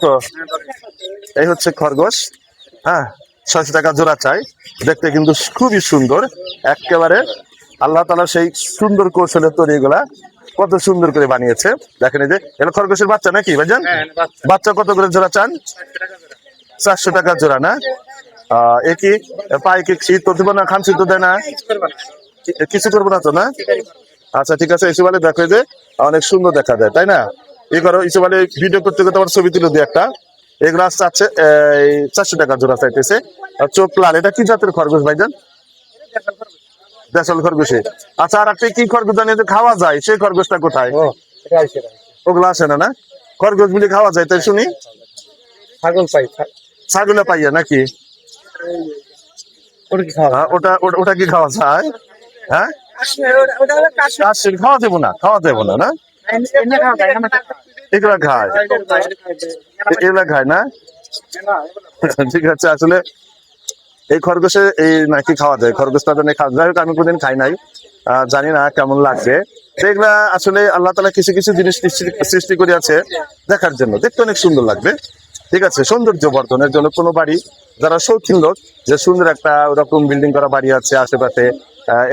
তো এই হচ্ছে খরগোশ। হ্যাঁ, 600 টাকা জোড়া চাই। দেখতে কিন্তু খুবই সুন্দর, একেবারে আল্লাহ তাআলা সেই সুন্দর কৌশলে তৈরি এগুলা কত সুন্দর করে বানিয়েছে। দেখেন এই যে এটা খরগোশের বাচ্চা নাকি ভাইজান? বাচ্চা কত করে জোড়া চান? 400 টাকা জোড়া না? এ কি পায়ে কি শীত তো দিব না, খান শীত তো দেয় না, কিছু করবো না তো না? আচ্ছা ঠিক আছে। ইসুবালে দেখো যে অনেক সুন্দর দেখা যায়, তাই না? এই করো ইসুবালে ভিডিও করতে করতে আমার ছবি তুলে দিই একটা। এগুলো চাচ্ছে 400 টাকা জোড়া চাইতেছে। আর চোখ লাল, এটা কি জাতের খরগোশ ভাইজান? দেশাল খরগোশে। আচ্ছা, আর একটা কি খরগোশ জানি যে খাওয়া যায়, সেই খরগোশটা কোথায়? ওগুলো আসে না না? খরগোশ গুলি খাওয়া যায় তাই শুনি। ছাগলে পাইয়া নাকি? ওটা কি খাওয়া যায়? হ্যাঁ, খাওয়া যাবো না, খাওয়া যাবো না না? এগুলা খায়, এগুলা খায় না? ঠিক আছে। আসলে এই খরগোশে এই নাকি খাওয়া যায়, খরগোশটা জানি খাওয়া যায়। আমি কোনদিন খাই নাই, জানি না কেমন লাগবে। এগুলা আসলে আল্লাহ তাআলা কিছু কিছু জিনিস সৃষ্টি করিয়াছে দেখার জন্য, দেখতে অনেক সুন্দর লাগবে। ঠিক আছে, সৌন্দর্য বর্ধনের জন্য কোনো বাড়ি যারা শৌখিন লোক, যে সুন্দর একটা ওরকম বিল্ডিং করা বাড়ি আছে আশেপাশে,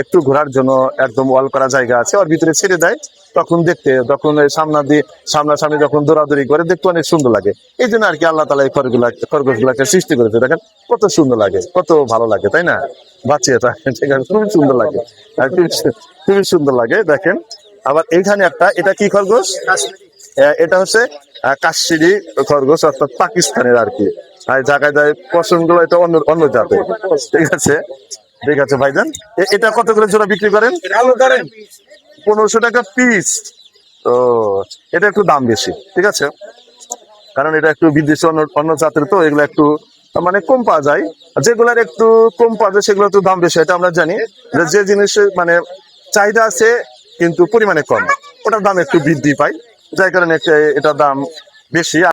একটু ঘোরার জন্য একদম ওয়াল করা জায়গা আছে, ওর ভিতরে ছেড়ে দেয়, তখন দেখতে, তখন সামনাসামনি যখন দৌড়াদৌড়ি করে দেখতে অনেক সুন্দর লাগে। এই জন্য আর কি আল্লাহ তাআলা এই খরগোশ গুলাকে সৃষ্টি করেছে। দেখেন কত সুন্দর লাগে, কত ভালো লাগে, তাই না? বাচ্চা ঠিক আছে, খুবই সুন্দর লাগে, খুবই সুন্দর লাগে। দেখেন আবার এইখানে একটা, এটা কি খরগোশ? এটা হচ্ছে কাশ্মীরি খরগোশ, অর্থাৎ পাকিস্তানের আর কি। আর জায়গায় যায় পশম গুলো, এটা অন্য অন্য জাতের। ঠিক আছে, ঠিক আছে ভাইজান। এটা কত করে জোড়া বিক্রি করেন? 1500 টাকা পিস। তো এটা একটু দাম বেশি, ঠিক আছে, কারণ এটা একটু বিদেশি অন্য অন্য জাতের, তো এগুলো একটু মানে কম পাওয়া যায়। যেগুলার একটু কম পাওয়া যায় সেগুলো একটু দাম বেশি, এটা আমরা জানি। যে জিনিসের মানে চাহিদা আছে কিন্তু পরিমাণে কম, ওটার দাম একটু বৃদ্ধি পায়, যার কারণে এটার দাম বেশি।